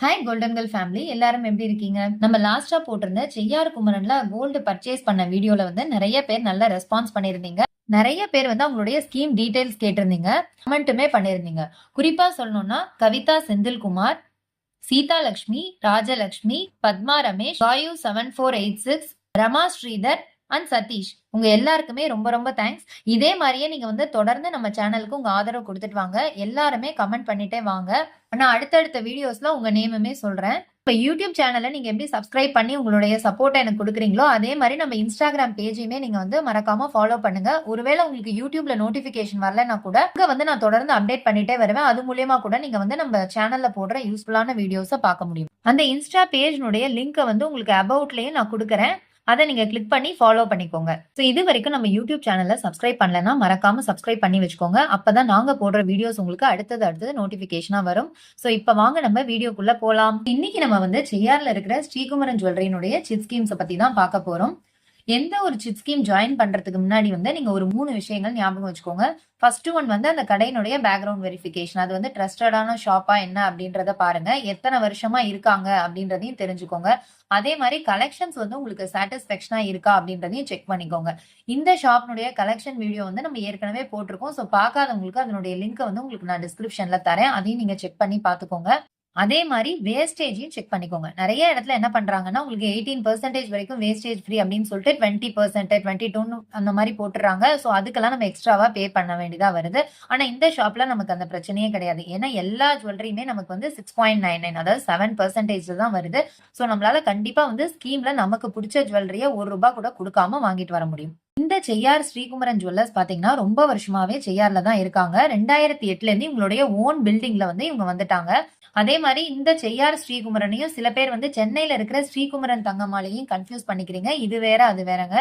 Hi golden family, எல்லாரும் எப்படி இருக்கீங்க? நம்ம லாஸ்டா போட்டிருந்த செய்யாறு குமரன்ல கோல்டு பர்ச்சேஸ் பண்ண வீடியோல வந்து நிறைய பேர் நல்ல ரெஸ்பான்ஸ் பண்ணிருந்தீங்க. நிறைய பேர் வந்து அவங்களுடைய ஸ்கீம் டீடைல்ஸ் கேட்டிருந்தீங்க, கமெண்ட்டுமே பண்ணிருந்தீங்க. குறிப்பா சொல்லணும்னா கவிதா செந்தில்குமார், சீதா லட்சுமி, ராஜலட்சுமி, பத்மா ரமேஷ், வாயு 7486, ரமா ஸ்ரீதர் அண்ட் சதீஷ், உங்க எல்லாருக்குமே ரொம்ப ரொம்ப தேங்க்ஸ். இதே மாதிரியே நீங்க வந்து தொடர்ந்து நம்ம சேனலுக்கு உங்க ஆதரவு கொடுத்துட்டு வாங்க. எல்லாருமே கமெண்ட் பண்ணிட்டே வாங்க. நான் அடுத்தடுத்த வீடியோஸ்ல உங்க நேமுமே சொல்றேன். இப்ப யூடியூப் சேனலை நீங்க எப்படி சப்ஸ்கிரைப் பண்ணி உங்களுடைய சப்போர்ட் எனக்கு கொடுக்குறீங்களோ அதே மாதிரி நம்ம இன்ஸ்டாகிராம் பேஜையுமே நீங்க வந்து மறக்காம ஃபாலோ பண்ணுங்க. ஒருவேளை உங்களுக்கு யூடியூப்ல நோட்டிபிகேஷன் வரலன்னா கூட இங்க வந்து நான் தொடர்ந்து அப்டேட் பண்ணிட்டே வருவேன். அது மூலியமா கூட நீங்க வந்து நம்ம சேனல்ல போடுற யூஸ்ஃபுல்லான வீடியோஸை பார்க்க முடியும். அந்த இன்ஸ்டா பேஜ்னுடைய லிங்கை வந்து உங்களுக்கு அபவுட்லயும் நான் கொடுக்குறேன். அதை நீங்க கிளிக் பண்ணி ஃபாலோ பண்ணிக்கோங்க. ஸோ இது வரைக்கும் நம்ம யூடியூப் சேனல்ல சப்ஸ்கிரைப் பண்ணலன்னா மறக்காம சப்ஸ்கிரைப் பண்ணி வச்சுக்கோங்க. அப்பதான் நாங்க போடுற வீடியோஸ் உங்களுக்கு அடுத்தது நோட்டிபிகேஷனா வரும். ஸோ இப்ப வாங்க நம்ம வீடியோக்குள்ள போலாம். இன்னைக்கு நம்ம வந்து செய்யாறுல இருக்கிற ஸ்ரீகுமரன் ஜுவல்லரியினுடைய சிட் ஸ்கீம்ஸை பத்தி தான் பார்க்க போறோம். எந்த ஒரு சிட் ஸ்கீம் ஜாயின் பண்றதுக்கு முன்னாடி வந்து நீங்க ஒரு 3 விஷயங்கள் ஞாபகம் வச்சுக்கோங்க. ஃபர்ஸ்ட் ஒன் வந்து அந்த கடையினுடைய பேக்ரவுண்ட் வெரிஃபிகேஷன். அது வந்து ட்ரஸ்டடான ஷாப்பா என்ன அப்படின்றத பாருங்க. எத்தனை வருஷமா இருக்காங்க அப்படின்றதையும் தெரிஞ்சுக்கோங்க. அதே மாதிரி கலெக்ஷன்ஸ் வந்து உங்களுக்கு சாட்டிஸ்பேக்ஷனா இருக்கா அப்படின்றதையும் செக் பண்ணிக்கோங்க. இந்த ஷாப்னுடைய கலெக்ஷன் வீடியோ வந்து நம்ம ஏற்கனவே போட்டிருக்கோம். ஸோ பார்க்காதவங்களுக்கு அதனுடைய லிங்க் வந்து உங்களுக்கு நான் டிஸ்கிரிப்ஷன்ல தரேன். அதையும் நீங்க செக் பண்ணி பார்த்துக்கோங்க. அதே மாதிரி வேஸ்டேஜையும் செக் பண்ணிக்கோங்க. நிறைய இடத்துல என்ன பண்றாங்கன்னா உங்களுக்கு 18% வரைக்கும் வேஸ்டேஜ் ஃப்ரீ அப்படின்னு சொல்லிட்டு 20%, 22 அந்த மாதிரி போட்டுறாங்க. ஸோ அதுக்கெல்லாம் நம்ம எக்ஸ்ட்ராவா பே பண்ண வேண்டியதா வருது. ஆனா இந்த ஷாப்ல நமக்கு அந்த பிரச்சனையே கிடையாது. ஏன்னா எல்லா ஜுவல்லரியுமே நமக்கு வந்து 6.99, அதாவது 7% தான் வருது. ஸோ நம்மளால கண்டிப்பா வந்து ஸ்கீம்ல நமக்கு பிடிச்ச ஜுவல்லரியை ₹1 கூட கொடுக்காம வாங்கிட்டு வர முடியும். இந்த செய்யார் ஸ்ரீகுமரன் ஜுவல்லர்ஸ் பாத்தீங்கன்னா ரொம்ப வருஷமாவே செய்யார்ல தான் இருக்காங்க. 2008ல இருந்து இவங்களுடைய ஓன் பில்டிங்ல வந்து இவங்க வந்துட்டாங்க. அதே மாதிரி இந்த செய்யார் ஸ்ரீகுமரனையும் சில பேர் வந்து சென்னையில இருக்கிற ஸ்ரீகுமரன் தங்கமாலையும் கன்ஃபியூஸ் பண்ணிக்கிறீங்க. இது வேற அது வேறங்க.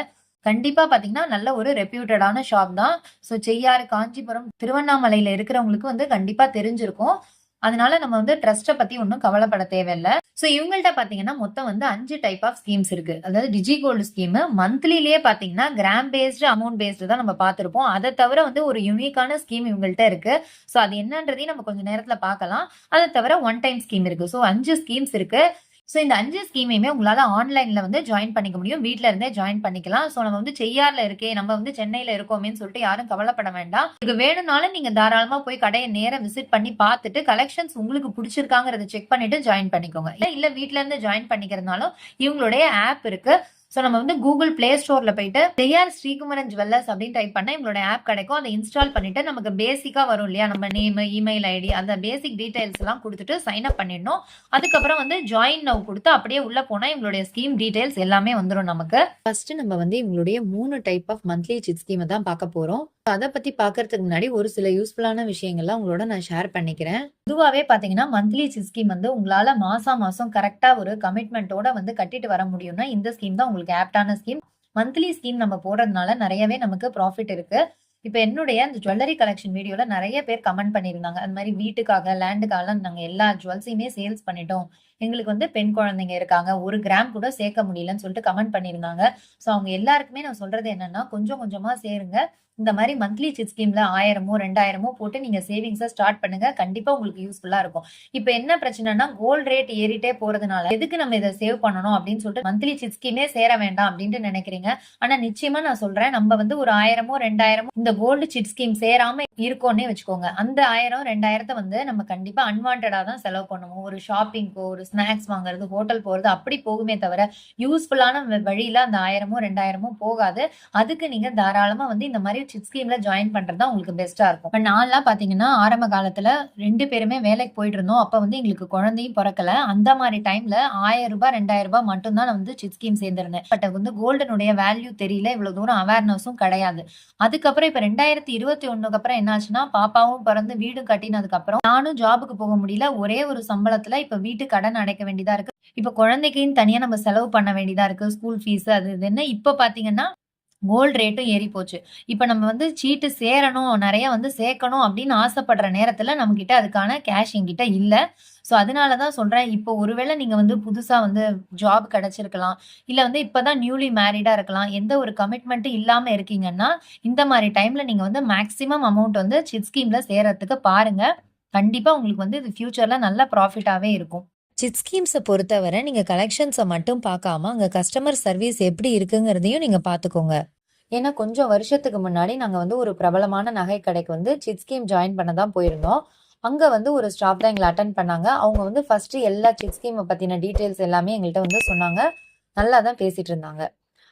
கண்டிப்பா பாத்தீங்கன்னா நல்ல ஒரு ரெப்யூட்டடான ஷாப் தான். ஸோ செய்யாறு, காஞ்சிபுரம், திருவண்ணாமலையில இருக்கிறவங்களுக்கு வந்து கண்டிப்பா தெரிஞ்சிருக்கும். அதனால நம்ம வந்து ட்ரஸ்ட்டை பத்தி ஒன்றும் கவலைப்பட தேவையில்லை. ஸோ இவங்கள்ட்ட பாத்தீங்கன்னா மொத்தம் வந்து 5 டைப் ஆஃப் ஸ்கீம்ஸ் இருக்கு. அதாவது டிஜி கோல்டு ஸ்கீம் மந்த்லிலேயே பாத்தீங்கன்னா கிராம் பேஸ்டு, அமௌண்ட் பேஸ்டு தான் நம்ம பார்த்திருப்போம். அதை தவிர வந்து ஒரு யூனிக்கான ஸ்கீம் இவங்கள்ட்ட இருக்கு. ஸோ அது என்னன்றதையும் நம்ம கொஞ்சம் நேரத்துல பார்க்கலாம். அதை தவிர ஒன் டைம் ஸ்கீம் இருக்கு. ஸோ 5 ஸ்கீம்ஸ் இருக்கு. ஸோ இந்த 5 ஸ்கீமையுமே உங்களால ஆன்லைன்ல வந்து ஜாயின் பண்ணிக்க முடியும். வீட்ல இருந்தே ஜாயின் பண்ணிக்கலாம். ஸோ நம்ம வந்து செய்யார்ல இருக்கே, நம்ம வந்து சென்னையில இருக்கோமேன்னு சொல்லிட்டு யாரும் கவலைப்பட வேண்டாம். உங்களுக்கு வேணும்னாலும் நீங்க தாராளமா போய் கடையை நேரா விசிட் பண்ணி பார்த்துட்டு கலெக்ஷன்ஸ் உங்களுக்கு பிடிச்சிருக்காங்கிறத செக் பண்ணிட்டு ஜாயின் பண்ணிக்கோங்க. இல்ல வீட்ல இருந்து ஜாயின் பண்ணிக்கிறதுனாலும் இவங்களுடைய ஆப் இருக்கு. ஸோ நம்ம வந்து கூகுள் பிளே ஸ்டோர்ல போயிட்டு செய்யார் ஸ்ரீகுமரன் ஜுவல்லர்ஸ் அப்படின்னு டைப் பண்ணா எங்களோட ஆப் கிடைக்கும். அதை இன்ஸ்டால் பண்ணிட்டு நமக்கு பேசிக்கா வரும் இல்லையா, நம்ம நேம், இமெயில் ஐடி, அந்த பேசிக் டீடைல்ஸ் எல்லாம் கொடுத்துட்டு சைன் அப் பண்ணிடணும். அதுக்கப்புறம் வந்து ஜாயின் நவ் கொடுத்து அப்படியே உள்ள போனா இவங்களுடைய ஸ்கீம் டீடைல்ஸ் எல்லாமே வந்துடும் நமக்கு. ஃபர்ஸ்ட் நம்ம வந்து இவங்களுடைய 3 டைப் ஆஃப் மந்த்லி சிட் ஸ்கீமை தான் பார்க்க போறோம். அதை பத்தி பாக்குறதுக்கு முன்னாடி ஒரு சில யூஸ்ஃபுல்லான விஷயங்கள்லாம் உங்களோட நான் ஷேர் பண்ணிக்கிறேன். பொதுவாவே பாத்தீங்கன்னா மந்த்லி சிட் ஸ்கீம் வந்து உங்களால மாசம் கரெக்டா ஒரு கமிட்மெண்டோட வந்து கட்டிட்டு வர முடியும்னா இந்த ஸ்கீம் தான் உங்களுக்கு ஆப்டான ஸ்கீம். மந்த்லி ஸ்கீம் நம்ம போடுறதுனால நிறையவே நமக்கு ப்ராஃபிட் இருக்கு. இப்ப என்னுடைய அந்த ஜுவல்லரி கலெக்ஷன் வீடியோல நிறைய பேர் கமெண்ட் பண்ணியிருந்தாங்க. அது மாதிரி வீட்டுக்காக, லேண்டுக்காக நாங்க எல்லா ஜுவல்ஸையுமே சேல்ஸ் பண்ணிட்டோம், எங்களுக்கு வந்து பெண் குழந்தைங்க இருக்காங்க, 1 கிராம் கூட சேர்க்க முடியலன்னு சொல்லிட்டு கமெண்ட் பண்ணியிருந்தாங்க. ஸோ அவங்க எல்லாருக்குமே நான் சொல்றது என்னன்னா, கொஞ்சம் கொஞ்சமா சேருங்க. இந்த மாதிரி மந்த்லி சிட் ஸ்கீம்ல 1000மோ 2000மோ போட்டு நீங்க சேவிங்ஸை ஸ்டார்ட் பண்ணுங்க. கண்டிப்பா உங்களுக்கு யூஸ்ஃபுல்லா இருக்கும். இப்ப என்ன பிரச்சனைனா கோல்ட் ரேட் ஏறிட்டே போறதுனால எதுக்கு நம்ம இதை சேவ் பண்ணணும் அப்படின்னு சொல்லிட்டு மந்த்லி சிட் ஸ்கீமே சேர வேண்டாம் அப்படின்ட்டு நினைக்கிறீங்க. ஆனா நிச்சயமா நான் சொல்றேன், நம்ம வந்து ஒரு 1000மோ 2000மோ இந்த கோல்டு சிட் ஸ்கீம் சேராம இருக்கோன்னே வச்சுக்கோங்க. அந்த 1000 2000 வந்து நம்ம கண்டிப்பா அன்வான்டா தான் செலவு பண்ணுவோம். ஒரு ஷாப்பிங்கோ, ஒரு ஸ்நாக்ஸ் வாங்குறது, ஹோட்டல் போறது அப்படி போகுமே தவிர யூஸ்ஃபுல்லான வழியில அந்த 1000மோ 2000மோ போகாது. அதுக்கு நீங்க தாராளமா வந்து இந்த மாதிரி சிட் ஸ்கீம்ல ஜாயின் பண்றதா உங்களுக்கு பெஸ்டா இருக்கும். இப்ப நான்லாம் பாத்தீங்கன்னா ஆரம்ப காலத்துல 2 பேருமே வேலைக்கு போயிட்டு இருந்தோம். அப்ப வந்து எங்களுக்கு குழந்தையும் பிறக்கல. அந்த மாதிரி டைம்ல ₹1000 ₹2000 மட்டும் தான் நான் வந்து சிட் ஸ்கீம் சேர்ந்திருந்தேன். பட் வந்து கோல்டனுடைய வேல்யூ தெரியல, இவ்வளவு தூரம் அவேர்னஸும் கிடையாது. அதுக்கப்புறம் இப்ப 2021 அப்புறம் என்னாச்சுன்னா பாப்பாவும் பிறந்து வீடும் கட்டினதுக்கு அப்புறம் நானும் ஜாபுக்கு போக முடியல. ஒரே ஒரு சம்பளத்துல இப்ப வீட்டு கடன் அடைக்க வேண்டியதா இருக்கு. இப்ப குழந்தைக்குன்னு தனியா நம்ம செலவு பண்ண வேண்டியதா இருக்கு. ஸ்கூல் ஃபீஸ் அது இதுன்னு. இப்ப பாத்தீங்கன்னா கோல்ட் ரேட்டும் ஏறி போச்சு. இப்ப நம்ம வந்து சீட்டு சேரணும், நிறைய வந்து சேர்க்கணும் அப்படின்னு ஆசைப்படுற நேரத்துல நம்ம கிட்ட அதுக்கான கேஷ் என்கிட்ட இல்ல. ஸோ அதனால தான் சொல்றேன், இப்போ ஒருவேளை நீங்க வந்து புதுசா வந்து ஜாப் கிடைச்சிருக்கலாம், இல்ல வந்து இப்பதான் நியூலி மேரிடா இருக்கலாம், எந்த ஒரு கமிட்மெண்ட்டும் இல்லாம இருக்கீங்கன்னா இந்த மாதிரி டைம்ல நீங்க வந்து மேக்ஸிமம் அமௌண்ட் வந்து சிட் ஸ்கீம்ல சேர்றதுக்கு பாருங்க. கண்டிப்பா உங்களுக்கு வந்து இது ஃபியூச்சர்ல நல்ல ப்ராஃபிட்டாவே இருக்கும். சிட் ஸ்கீம்ஸ பொறுத்தவரை நீங்க கலெக்ஷன்ஸ மட்டும் பார்க்காம, அங்க கஸ்டமர் சர்வீஸ் எப்படி இருக்குங்கிறதையும் நீங்க பார்த்துக்கோங்க. ஏன்னா கொஞ்சம் வருஷத்துக்கு முன்னாடி நாங்க வந்து ஒரு பிரபலமான நகை கடைக்கு வந்து சிட் ஸ்கீம் ஜாயின் பண்ண தான் போயிருந்தோம். அங்க வந்து ஒரு ஸ்டாஃப் தான் எங்கள அட்டெண்ட் பண்ணாங்க. அவங்க வந்து ஃபர்ஸ்ட் எல்லா சிட் ஸ்கீம பத்தின டீட்டெயில்ஸ் எல்லாமே எங்கள்ட்ட வந்து சொன்னாங்க. நல்லா தான் பேசிட்டு இருந்தாங்க.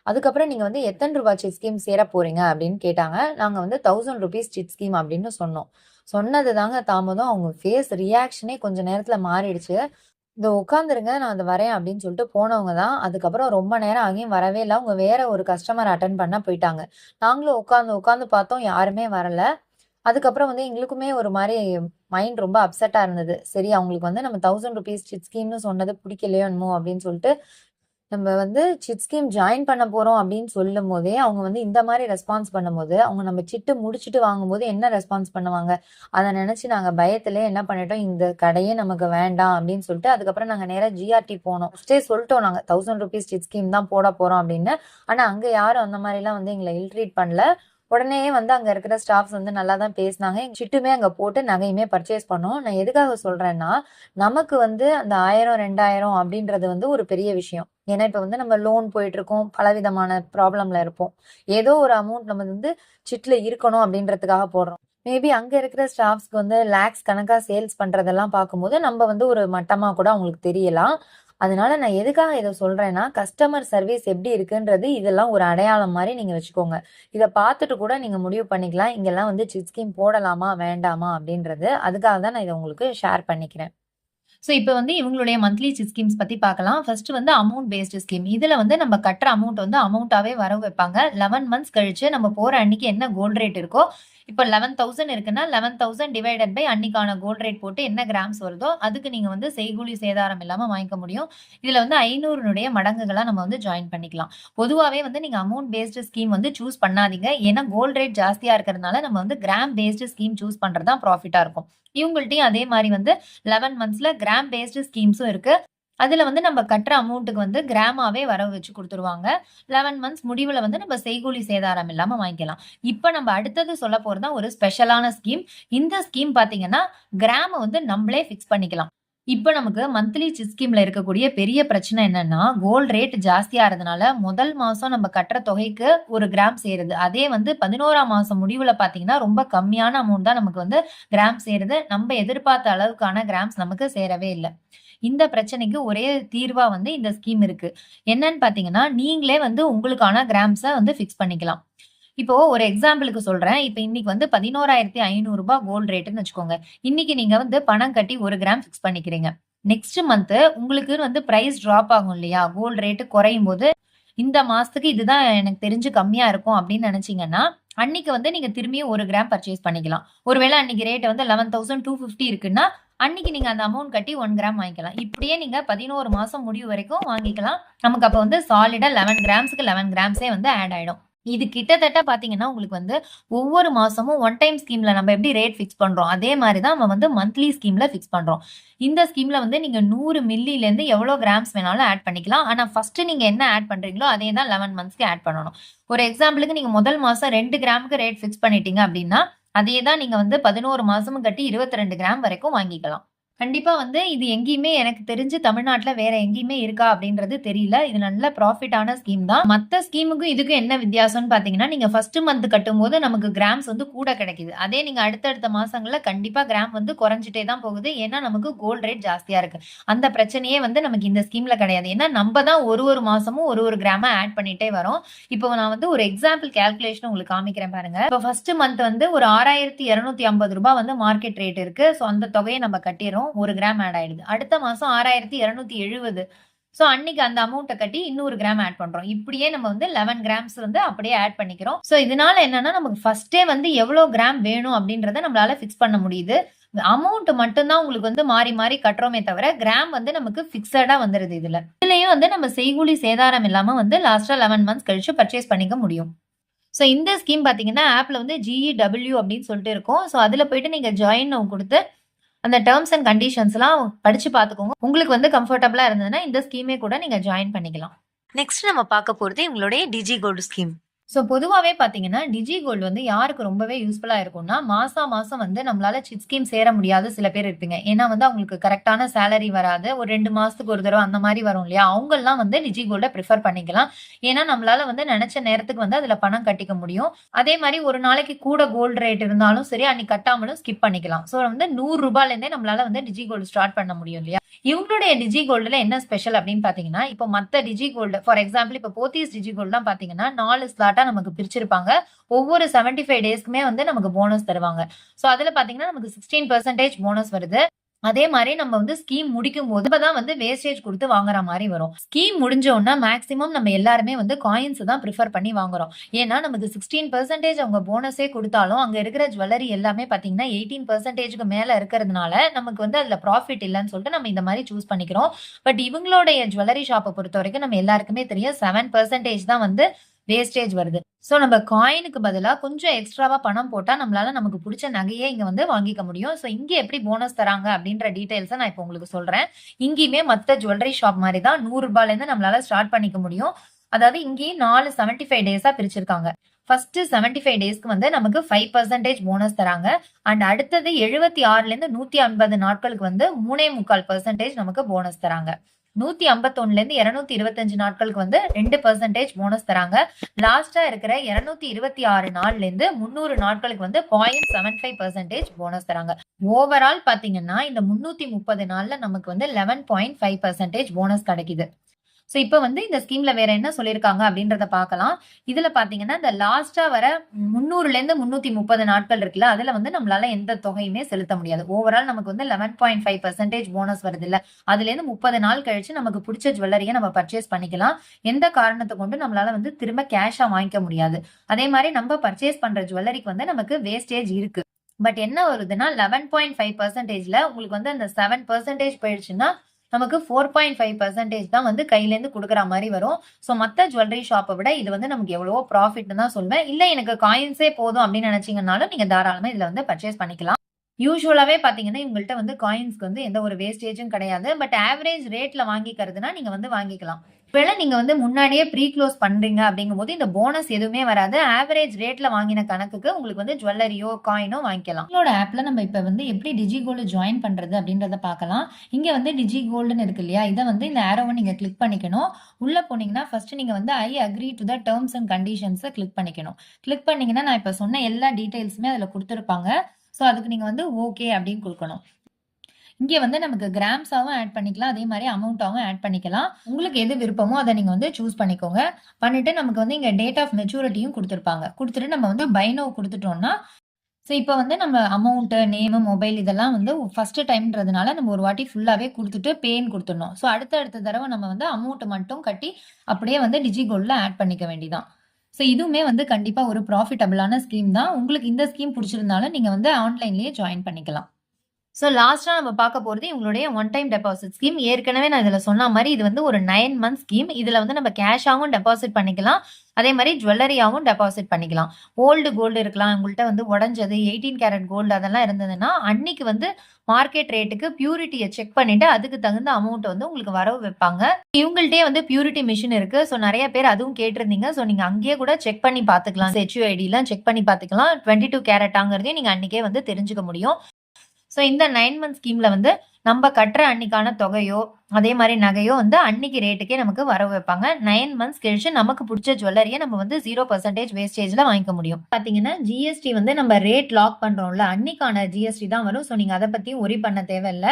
அதுக்கப்புறம் நீங்க வந்து எத்தன ரூபாய் சிட் ஸ்கீம் சேர போறீங்க அப்படின்னு கேட்டாங்க. நாங்க வந்து ₹1000 சிட் ஸ்கீம் அப்படின்னு சொன்னோம். சொன்னது தாங்க தாமதம். அவங்க ஃபேஸ் ரியாக்ஷனே கொஞ்ச நேரத்துல மாறிடுச்சு. "இதோ உட்காந்துருங்க, நான் அது வரேன்" அப்படின்னு சொல்லிட்டு போனவங்க தான். அதுக்கப்புறம் ரொம்ப நேரம் ஆகியும் வரவே இல்ல. அவங்க வேற ஒரு கஸ்டமர் அட்டெண்ட் பண்ண போயிட்டாங்க. நாங்களும் உட்காந்து உட்காந்து பார்த்தோம். யாருமே வரல. அதுக்கப்புறம் வந்து எங்களுக்குமே ஒரு மாரி மைண்ட் ரொம்ப அப்செட்டா இருந்தது. சரி அவங்களுக்கு வந்து நம்ம ₹1000 சிட் ஸ்கீம்னு சொன்னது பிடிக்கலையோ என்னமோ அப்படின்னு சொல்லிட்டு நம்ம வந்து சிட் ஸ்கீம் ஜாயின் பண்ண போறோம் அப்படின்னு சொல்லும்போதே, அவங்க வந்து இந்த மாரி ரெஸ்பான்ஸ் பண்ணும்போது, அவங்க நம்ம சிட்டு முடிச்சுட்டு வாங்கும்போது என்ன ரெஸ்பான்ஸ் பண்ணுவாங்க? அத நெனச்சு நாங்க பயத்திலே என்ன பண்ணிட்டோம், இந்த கடையே நமக்கு வேண்டாம் அப்படின்னு சொல்லிட்டு, அதுக்கப்புறம் நாங்க நேரா ஜிஆர்டி போனோம். ஃபர்ஸ்ட்டே சொல்ட்டோம் நாங்க ₹1000 சிட் ஸ்கீம் தான் போட போறோம் அப்படின்னு. ஆனா அங்க யாரும் அந்த மாரிலாம் வந்து எங்கள இல் ட்ரீட் பண்ணல. உடனே வந்து அங்க இருக்கிற ஸ்டாஃப்ஸ் வந்து நல்லா தான் பேசினாங்க. எங்க சிட்டுமே அங்க போட்டு நகையுமே பர்ச்சேஸ் பண்ணோம். நான் எதுக்காக சொல்றேன்னா, நமக்கு வந்து அந்த 1000, 2000 அப்படின்றது வந்து ஒரு பெரிய விஷயம். ஏன்னா, இப்ப வந்து நம்ம லோன் போயிட்டுருக்கோம். பலவிதமான ப்ராப்ளம்ல இருப்போம். ஏதோ ஒரு அமௌண்ட் நம்ம வந்து சிட்ல இருக்கணும் அப்படின்றதுக்காக போடுறோம். மேபி அங்க இருக்கிற ஸ்டாஃப்ஸ்க்கு வந்து லேக்ஸ் கணக்கா சேல்ஸ் பண்றதெல்லாம் பார்க்கும்போது, நம்ம வந்து ஒரு மட்டமா கூட அவங்களுக்கு தெரியலாம். அதனால நான் எதுக்காக இத சொல்றேன்னா, கஸ்டமர் சர்வீஸ் எப்படி இருக்குன்றது இதெல்லாம் ஒரு அடையாளம் மாரி நீங்க வச்சுக்கோங்க. இத பார்த்துட்டு கூட நீங்க முடிவு பண்ணிக்கலாம். இங்கெல்லாம் வந்து சிட் ஸ்கீம் போடலாமா? வேண்டாமா? அப்படின்றது. அதுக்காக தான் நான் இத உங்களுக்கு ஷேர் பண்ணிக்கிறேன். ஸோ இப்ப வந்து இவங்களுடைய மந்த்லி ஸ்கீம்ஸ் பத்தி பார்க்கலாம். ஃபர்ஸ்ட் வந்து அமௌண்ட் பேஸ்டு ஸ்கீம். இதுல வந்து நம்ம கட்டுற அமௌண்ட் வந்து அமௌண்ட்டாவே வரவு வைப்பாங்க. 11 மந்த்ஸ் கழிச்சு நம்ம போற அன்னைக்கு என்ன கோல்ட் ரேட் இருக்கோ, இப்ப 11,000 இருக்குன்னா 11,000 டிவைடட் பை அன்னைக்கான கோல்ட் ரேட் போட்டு என்ன கிராம்ஸ் வருதோ, அதுக்கு நீங்க வந்து செய்கூலி சேதாரம் இல்லாம வாங்கிக்க முடியும். இதுல வந்து 500னுடைய மடங்குகளா நம்ம வந்து ஜாயின் பண்ணிக்கலாம். பொதுவாவே வந்து நீங்க அமௌண்ட் பேஸ்டு ஸ்கீம் வந்து சூஸ் பண்ணாதீங்க. ஏன்னா கோல்ட் ரேட் ஜாஸ்தியா இருக்கிறதுனால நம்ம வந்து கிராம் பேஸ்டு ஸ்கீம் சூஸ் பண்றது தான் ப்ராஃபிட்டா இருக்கும். இவங்கள்ட்டயும் அதே மாரி வந்து 11 மந்த்ஸ்ல கிராம் பேஸ்டு ஸ்கீம்ஸும் இருக்கு. அதுல வந்து நம்ம கட்டுற அமௌண்ட்டுக்கு வந்து கிராமாவே வரவு வச்சு குடுத்துருவாங்க. 11 மந்த்ஸ் முடிவுல வந்து நம்ம செய்கூலி சேதாரம் இல்லாம வாங்கிக்கலாம். இப்ப நம்ம அடுத்தது சொல்ல போறது தான் ஒரு ஸ்பெஷலான ஸ்கீம். இந்த ஸ்கீம் பார்த்தீங்கன்னா, கிராம வந்து நம்மளே ஃபிக்ஸ் பண்ணிக்கலாம். இப்ப நமக்கு மந்த்லி சிட் ஸ்கீம்ல இருக்கக்கூடிய பெரிய பிரச்சனை என்னன்னா, கோல்ட் ரேட் ஜாஸ்தியாறதுனால முதல் மாசம் நம்ம கட்டுற தொகைக்கு 1 கிராம் சேருது. அதே வந்து 11ஆம் மாசம் முடிவுல பார்த்தீங்கன்னா, ரொம்ப கம்மியான அமௌண்ட் தான் நமக்கு வந்து கிராம் சேருது. நம்ம எதிர்பார்த்த அளவுக்கான கிராம்ஸ் நமக்கு சேரவே இல்ல. இந்த பிரச்சனைக்கு ஒரே தீர்வா வந்து இந்த ஸ்கீம் இருக்கு. என்னன்னு பார்த்தீங்கன்னா, நீங்களே வந்து உங்களுக்கான கிராம்ஸ வந்து ஃபிக்ஸ் பண்ணிக்கலாம். இப்போ ஒரு எக்ஸாம்பிளுக்கு சொல்றேன். இப்ப இன்னைக்கு வந்து ரூ. 11,500 கோல்ட் ரேட்ன்னு வச்சுக்கோங்க. இன்னைக்கு நீங்க வந்து பணம் கட்டி 1 கிராம் ஃபிக்ஸ் பண்ணிக்கிறீங்க. நெக்ஸ்ட் மந்த் உங்களுக்கு வந்து பிரைஸ் டிராப் ஆகும் இல்லையா? கோல்ட் ரேட் குறையும்போது, இந்த மாசத்துக்கு இதுதான் எனக்கு தெரிஞ்சு கம்மியா இருக்கும் அப்படின்னு நினைச்சீங்கன்னா, அன்னைக்கு வந்து நீங்க திரும்பியும் 1 கிராம் பர்ச்சேஸ் பண்ணிக்கலாம். ஒருவேளை அன்னைக்கு ரேட் வந்து 11,250 இருக்குன்னா, அன்னைக்கு நீங்க அந்த அமௌண்ட் கட்டி 1 கிராம் வாங்கிக்கலாம். இப்படியே நீங்க 11 மாசம் முடிவு வரைக்கும் வாங்கிக்கலாம். நமக்கு அப்ப வந்து சாலிடா 11 கிராம்ஸ்க்கு 11 கிராம்ஸே வந்து ஆட் ஆயிடும். இது கிட்டத்தட்ட பார்த்தீங்கன்னா, உங்களுக்கு வந்து ஒவ்வொரு மாசமும் ஒன் டைம் ஸ்கீம்ல நம்ம எப்படி ரேட் ஃபிக்ஸ் பண்றோம், அதே மாரி தான் நம்ம வந்து மந்த்லி ஸ்கீம்ல ஃபிக்ஸ் பண்றோம். இந்த ஸ்கீம்ல வந்து நீங்க 100 மில்லிலேருந்து எவ்வளோ கிராம்ஸ் வேணாலும் ஆட் பண்ணிக்கலாம். ஆனா ஃபர்ஸ்ட் நீங்க என்ன ஆட் பண்றீங்களோ, அதே தான் 11 மந்த்ஸ்க்கு ஆட் பண்ணணும். ஒரு எக்ஸாம்பிளுக்கு நீங்க முதல் மாசம் 2 கிராமுக்கு ரேட் ஃபிக்ஸ் பண்ணிட்டீங்க அப்படின்னா, அதே தான் நீங்க வந்து 11 மாசமும் கட்டி 22 கிராம் வரைக்கும் வாங்கிக்கலாம். கண்டிப்பா வந்து இது எங்கேயுமே எனக்கு தெரிஞ்சு தமிழ்நாட்டுல வேற எங்கேயுமே இருக்கா அப்படின்றது தெரியல. இது நல்ல ப்ராஃபிட்டான ஸ்கீம் தான். மத்த ஸ்கீமுக்கும் இதுக்கும் என்ன வித்தியாசம்னு பார்த்தீங்கன்னா, நீங்க ஃபர்ஸ்ட் மந்த் கட்டும்போது நமக்கு கிராம்ஸ் வந்து கூட கிடைக்குது. அதே நீங்க அடுத்தடுத்த மாசங்கள்ல கண்டிப்பா கிராம் வந்து குறைஞ்சுட்டே தான் போகுது. ஏன்னா நமக்கு கோல்ட் ரேட் ஜாஸ்தியா இருக்கு. அந்த பிரச்சனையே வந்து நமக்கு இந்த ஸ்கீம்ல கிடையாது. ஏன்னா நம்ம தான் ஒரு மாசமும் ஒரு கிராம ஆட் பண்ணிட்டே வரோம். இப்போ நான் வந்து ஒரு எக்ஸாம்பிள் கால்குலேஷன் உங்களுக்கு காமிக்கிறேன் பாருங்க. இப்போ ஃபர்ஸ்ட் மந்த் வந்து ஒரு ரூ. 6,250 வந்து மார்க்கெட் ரேட் இருக்கு. சோ அந்த தொகையை நம்ம கட்டிறோம். 1 கிராம் ஆட் ஆயிடுது. அடுத்த மாசம் 6,270. சோ அன்னைக்கு அந்த அமௌண்ட்ட கட்டி இன்னொரு கிராம் ஆட் பண்றோம். இப்படியே நம்ம வந்து 11 கிராம்ஸ் வந்து அப்படியே ஆட் பண்ணிக்கிறோம். சோ இதனால என்னன்னா நமக்கு ஃபர்ஸ்ட்டே வந்து எவ்வளவு கிராம் வேணும் அப்படின்றத நம்மளால ஃபிக்ஸ் பண்ண முடியுது. அமௌண்ட் மட்டும் தான் உங்களுக்கு வந்து மாறி மாறி கட்டுறோமே தவிர, கிராம் வந்து நமக்கு ஃபிக்ஸடா வந்துருது இதுல. இதுலயும் வந்து நம்ம செய்கூலி சேதாரம் இல்லாம வந்து லாஸ்ட்டா 11 மந்த்ஸ் கழிச்சு பர்ச்சேஸ் பண்ணிக்க முடியும். சோ இந்த ஸ்கீம் பாத்தீங்கன்னா, ஆப்ல வந்து GEW அப்படின்னு சொல்லிட்டு இருக்கும். சோ அதுல போயிட்டு நீங்க ஜாயின் நவ் குடுத்து அந்த டெர்ம்ஸ் அண்ட் கண்டிஷன்ஸ்லாம் படிச்சு பார்த்துக்கோங்க. உங்களுக்கு வந்து கம்ஃபர்டபுளா இருந்ததுன்னா, இந்த ஸ்கீமே கூட நீங்க ஜாயின் பண்ணிக்கலாம். நெக்ஸ்ட் நம்ம பார்க்க போறது இவங்களுடைய டிஜி கோல்டு ஸ்கீம். ஸோ பொதுவாவே பார்த்தீங்கன்னா, டிஜி கோல்டு வந்து யாருக்கு ரொம்பவே யூஸ்ஃபுல்லா இருக்கும்னா, மாசம் வந்து நம்மளால சிட் ஸ்கீம் சேர முடியாத சில பேர் இருப்பீங்க. ஏன்னா வந்து அவங்களுக்கு கரெக்ட்டான சேலரி வராது. ஒரு 2 மாசத்துக்கு ஒரு தடவ அந்த மாரி வரும் இல்லையா? அவங்கலாம் வந்து டிஜி கோல்ட பிரிஃபர் பண்ணிக்கலாம். ஏன்னா நம்மளால வந்து நெனச்ச நேரத்துக்கு வந்து அதுல பணம் கட்டிக்க முடியும். அதே மாரி ஒரு நாளைக்கு கூட கோல்டு ரேட் இருந்தாலும் சரி, அன்னைக்கு கட்டாமலும் ஸ்கிப் பண்ணிக்கலாம். ஸோ வந்து ரூ. 100லேருந்தே நம்மளால வந்து டிஜி கோல்டு ஸ்டார்ட் பண்ண முடியும் இல்லையா? இவங்களுடைய டிஜி கோல்டுல என்ன ஸ்பெஷல் அப்படின்னு பார்த்தீங்கன்னா, இப்போ மத்த டிஜி கோல்டு ஃபார் எக்ஸாம்பிள் இப்போ போத்தீஸ் டிஜி கோல்டுலாம் பார்த்தீங்கன்னா, 4 ஸ்லாட்டா நமக்கு பிரிச்சிருப்பாங்க. ஒவ்வொரு 75 டேஸ்க்குமே வந்து நமக்கு போனஸ் தருவாங்க. ஸோ அதுல பார்த்தீங்கன்னா, நமக்கு 16% போனஸ் வருது. அதே மாரி நம்ம வந்து ஸ்கீம் முடிக்கும்போது அப்பதான் வந்து வேஸ்டேஜ் குடுத்து வாங்குற மாரி வரும். ஸ்கீம் முடிஞ்ச உடனே மேக்ஸிமம் நம்ம எல்லாருமே வந்து காயின்ஸ் தான் பிரிஃபர் பண்ணி வாங்குறோம். ஏன்னா நமக்கு 16% அவங்க போனஸே குடுத்தாலும், அங்க இருக்கிற ஜுவல்லரி எல்லாமே பார்த்தீங்கன்னா, 18%க்கு மேல இருக்கிறதுனால, நமக்கு வந்து அதுல ப்ராஃபிட் இல்லன்னு சொல்லிட்டு நம்ம இந்த மாரி சூஸ் பண்ணிக்கிறோம். பட் இவங்களுடைய ஜுவல்லரி ஷாப்ப பொறுத்தவரைக்கும் நம்ம எல்லாருக்குமே தெரியும் 7% தான் வந்து வேஸ்டேஜ் வருது. சோ நம்ம காயினுக்கு பதிலா கொஞ்சம் எக்ஸ்ட்ராவா பணம் போட்டா நம்மளால நமக்கு புடிச்ச நகையே இங்க வந்து வாங்கிக்க முடியும். சோ இங்க எப்படி போனஸ் தராங்க அப்படின்ற டீடைல்ஸ நான் இப்ப உங்களுக்கு சொல்றேன். இங்கேயுமே மத்த ஜுவல்லரி ஷாப் மாரி தான் ரூ. 100லேருந்து நம்மளால ஸ்டார்ட் பண்ணிக்க முடியும். அதாவது இங்கேயும் 4 75 டேஸா பிரிச்சிருக்காங்க. ஃபர்ஸ்ட் 75 டேஸ்க்கு வந்து நமக்கு 5% போனஸ் தராங்க. அண்ட் அடுத்தது 76லேருந்து 150 நாட்களுக்கு வந்து 3.25% நமக்கு போனஸ் தராங்க. 151லேருந்து 225 நாட்களுக்கு வந்து 2% போனஸ் தராங்க. லாஸ்ட்டா இருக்கிற 226 நாள்லேருந்து 300 நாட்களுக்கு வந்து 0.75% போனஸ் தராங்க. ஓவரால் பார்த்தீங்கன்னா, இந்த 330 நாள்ல நமக்கு வந்து 11.5% போனஸ் கிடைக்குது. சோ இப்ப வந்து இந்த ஸ்கீம்ல வேற என்ன சொல்லியிருக்காங்க அப்படின்றத பார்க்கலாம். இதுல பார்த்தீங்கன்னா, இந்த லாஸ்ட்டா வர 300லேருந்து 330 நாட்கள் இருக்குல்ல, அதுல வந்து நம்மளால எந்த தொகையுமே செலுத்த முடியாது. ஓவரால் நமக்கு வந்து 11.5% போனஸ் வருதுல்ல, அதுலேருந்து 30 நாள் கழிச்சு நமக்கு புடிச்ச ஜுவல்லரிய நம்ம பர்ச்சேஸ் பண்ணிக்கலாம். எந்த காரணத்த கொண்டு நம்மளால வந்து திரும்ப கேஷா வாங்கிக்க முடியாது. அதே மாரி நம்ம பர்ச்சேஸ் பண்ற ஜுவல்லரிக்கு வந்து நமக்கு வேஸ்டேஜ் இருக்கு. பட் என்ன வருதுன்னா 11.5%ல உங்களுக்கு வந்து அந்த 7% போயிடுச்சுன்னா, நமக்கு 4.5% தான் வந்து கையிலேருந்து குடுக்குற மாரி வரும். சோ மத்த ஜுவல்லரி ஷாப்ப விட இது வந்து நமக்கு எவ்வளவோ ப்ராஃபிட்ன்னு தான் சொல்வேன். இல்ல எனக்கு காயின்ஸே போதும் அப்படின்னு நினைச்சீங்கன்னாலும், நீங்க தாராளமா இதுல வந்து பர்ச்சேஸ் பண்ணிக்கலாம். யூசுவலாவே பார்த்தீங்கன்னா, இவங்கள்ட்ட வந்து காயின்ஸ்க்கு வந்து எந்த ஒரு வேஸ்டேஜும் கிடையாது. பட் ஆவரேஜ் ரேட்ல வாங்கிக்கிறதுனா நீங்க வந்து வாங்கிக்கலாம். ஒருவேள நீங்க வந்து முன்னாடியே ப்ரீ க்ளோஸ் பண்றீங்க அப்படிங்கும்போது, இந்த போனஸ் எதுவுமே வராது. ஆவரேஜ் ரேட்ல வாங்கின கணக்குக்கு உங்களுக்கு வந்து ஜுவல்லரியோ, காயினோ வாங்கிக்கலாம். உங்களோட ஆப்ல நம்ம இப்ப வந்து எப்படி டிஜி கோல்டு ஜாயின் பண்றது அப்படின்றத பார்க்கலாம். இங்க வந்து டிஜி கோல்டுன்னு இருக்கு இல்லையா? இத வந்து இந்த ஆரோவ நீங்க கிளிக் பண்ணிக்கணும். உள்ள போனீங்கன்னா, ஃபர்ஸ்ட் நீங்க வந்து I agree to the terms and கண்டிஷன்ஸ கிளிக் பண்ணிக்கணும். கிளிக் பண்ணீங்கன்னா, நான் இப்ப சொன்ன எல்லா டீடைல்ஸுமே அதுல குடுத்திருப்பாங்க. சோ அதுக்கு நீங்க வந்து ஓகே அப்படின்னு குடுக்கணும். இங்க வந்து நமக்கு கிராம்ஸாவும் ஆட் பண்ணிக்கலாம். அதே மாரி அமௌண்ட்டாவும் ஆட் பண்ணிக்கலாம். உங்களுக்கு எது விருப்பமோ அத நீங்க வந்து சூஸ் பண்ணிக்கோங்க. பண்ணிட்டு நமக்கு வந்து இங்க டேட் ஆஃப் மெச்சூரிட்டியும் குடுத்திருப்பாங்க. குடுத்துட்டு நம்ம வந்து பை நவ் குடுத்துட்டோம்னா, சோ இப்ப வந்து நம்ம அமௌண்ட், நேமு, மொபைல் இதெல்லாம் வந்து ஃபர்ஸ்ட் டைம்ன்றதுனால நம்ம ஒரு வாட்டி ஃபுல்லாவே குடுத்துட்டு பேன்னு குடுத்துடணும். சோ அடுத்த தடவ நம்ம வந்து அமௌண்ட் மட்டும் கட்டி அப்படியே வந்து டிஜி கோல்ட்ல ஆட் பண்ணிக்க வேண்டியதான். சோ இதுவுமே வந்து கண்டிப்பா ஒரு ப்ராஃபிட்டபிளான ஸ்கீம் தான். உங்களுக்கு இந்த ஸ்கீம் புடிச்சிருந்தாலும் நீங்க வந்து ஆன்லைன்லயே ஜாயின் பண்ணிக்கலாம். சோ லாஸ்ட்டா நம்ம பார்க்க போறது இவங்களுடைய ஒன் டைம் டெபாசிட் ஸ்கீம். ஏற்கனவே நான் இதுல சொன்ன மாரி இது வந்து ஒரு 9 மந்த் ஸ்கீம். இதுல வந்து நம்ம கேஷாவும் டெபாசிட் பண்ணிக்கலாம். அதே மாரி ஜுவல்லரியாவும் டெபாசிட் பண்ணிக்கலாம். ஓல்டு கோல்டு இருக்கலாம். உங்கள்ட்ட வந்து உடைஞ்சது 18 கேரட் கோல்டு அதெல்லாம் இருந்ததுன்னா, அன்னைக்கு வந்து மார்க்கெட் ரேட்டுக்கு பியூரிட்டிய செக் பண்ணிட்டு, அதுக்கு தகுந்த அமௌண்ட் வந்து உங்களுக்கு வரவு வைப்பாங்க. இவங்கள்ட்டயே வந்து பியூரிட்டி மிஷின் இருக்கு. சோ நெறைய பேர் அதுவும் கேட்டிருந்தீங்க. சோ நீங்க அங்கேயே கூட செக் பண்ணி பார்த்துக்கலாம். HUIDலாம் செக் பண்ணி பார்த்துக்கலாம். 22 கேரட்டாங்கிறதையும் நீங்க அன்னைக்கே வந்து தெரிஞ்சுக்க முடியும். சோ இந்த 9 மந்த் ஸ்கீம்ல வந்து நம்ம கட்டுற அன்னைக்கான தொகையோ, அதே மாரி நகையோ வந்து அன்னைக்கு ரேட்டுக்கே நமக்கு வரவு வைப்பாங்க. 9 மந்த்ஸ் கழிச்சு நமக்கு புடிச்ச ஜுவல்லரிய நம்ம வந்து 0% வேஸ்டேஜ்ல வாங்கிக்க முடியும். பாத்தீங்கன்னா, ஜிஎஸ்டி வந்து நம்ம ரேட் லாக் பண்றோம்ல, அன்னைக்கான ஜிஎஸ்டி தான் வரும். சோ நீங்க அத பத்தி வொரி பண்ண தேவையில்ல.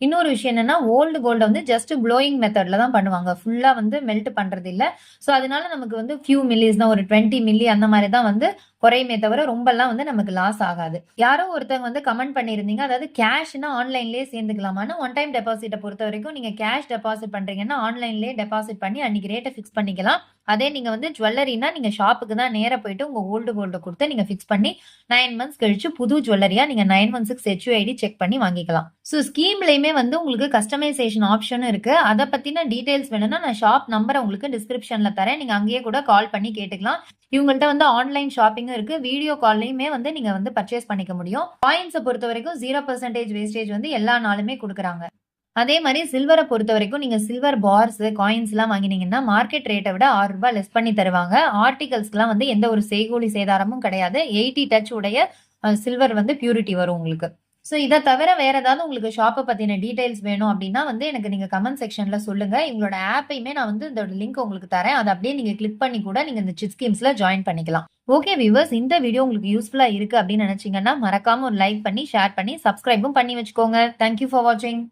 இன்னொரு விஷயம் என்னன்னா, ஓல்டு கோல்ட வந்து ஜஸ்ட் ப்ளோயிங் மெத்தட்ல தான் பண்ணுவாங்க. ஃபுல்லா வந்து மெல்ட் பண்றது இல்ல. சோ அதனால நமக்கு வந்து ஃபியூ மில்லிஸ் தான் ஒரு 20 மில்லி அந்த மாரி தான் வந்து குறையுமே தவிர ரொம்பலாம் வந்து நமக்கு லாஸ் ஆகாது. யாரோ ஒருத்தவங்க வந்து கமெண்ட் பண்ணியிருந்தீங்க. அதாவது கேஷ்னா ஆன்லைன்லயே சேர்ந்துக்கலாமான்னு. ஒன் டைம் டெபாசிட்ட பொறுத்தவரைக்கும் நீங்க கேஷ் டெபாசிட் பண்றீங்கன்னா, ஆன்லைன்லயே டெபாசிட் பண்ணி அன்னைக்கு ரேட்ட ஃபிக்ஸ் பண்ணிக்கலாம். அதே நீங்க வந்து ஜுவல்லரினா நீங்க ஷாப்புக்கு தான் நேரா போயிட்டு உங்க ஓல்டு கோல்ட குடுத்து நீங்க ஃபிக்ஸ் பண்ணி 9 மந்த்ஸ் கழிச்சு புது ஜுவல்லரியா நீங்க 916 HUID செக் பண்ணி வாங்கிக்கலாம். சோ ஸ்கீம்லயுமே வந்து உங்களுக்கு கஸ்டமைசேஷன் ஆப்ஷனும் இருக்கு. அத பத்தின டீடைல்ஸ் வேணும்னா நான் ஷாப் நம்பர உங்களுக்கு டிஸ்கிரிப்ஷன்ல தரேன். நீங்க அங்கேயே கூட கால் பண்ணி கேட்டுக்கலாம். இவங்கள்ட்ட வந்து ஆன்லைன் ஷாப்பிங்கும் இருக்கு. வீடியோ கால்லயுமே வந்து நீங்க வந்து பர்ச்சேஸ் பண்ணிக்க முடியும். காயின்ஸ பொறுத்தவரைக்கும் 0% வேஸ்டேஜ் வந்து எல்லா நாளுமே குடுக்குறாங்க. அதே மாரி சில்வர பொறுத்தவரைக்கும் நீங்க சில்வர் பார்ஸ், காயின்ஸ்லாம் வாங்கினீங்கன்னா, மார்க்கெட் ரேட்ட விட ரூ. 6 லெஸ் பண்ணி தருவாங்க. ஆர்டிகல்ஸ்க்குலாம் வந்து எந்த ஒரு செய்கூலி சேதாரமும் கிடையாது. 80 டச் உடைய சில்வர் வந்து பியூரிட்டி வரும் உங்களுக்கு. ஸோ இத தவிர வேற ஏதாவது உங்களுக்கு ஷாப்ப பத்தின டீட்டெயில்ஸ் வேணும் அப்டின்னா வந்து எனக்கு நீங்க கமெண்ட் செக்ஷன்ல சொல்லுங்க. எங்களோட ஆப்பயுமே நான் வந்து இதோட லிங்க் உங்களுக்கு தரேன். அத அப்டியே நீங்க கிளிக் பண்ணி கூட நீங்க இந்த சிட் ஸ்கீம்ஸ்ல ஜாயின் பண்ணிக்கலாம். ஓகே வியூவர்ஸ், இந்த வீடியோ உங்களுக்கு யூஸ்ஃபுல்லா இருக்கு அப்டின்னு நெனச்சீங்கன்னா, மறக்காம ஒரு லைக் பண்ணி, ஷேர் பண்ணி, சப்ஸ்கிரைபும் பண்ணி வச்சுக்கோங்க. தேங்க் யூ ஃபார் வாட்சிங்.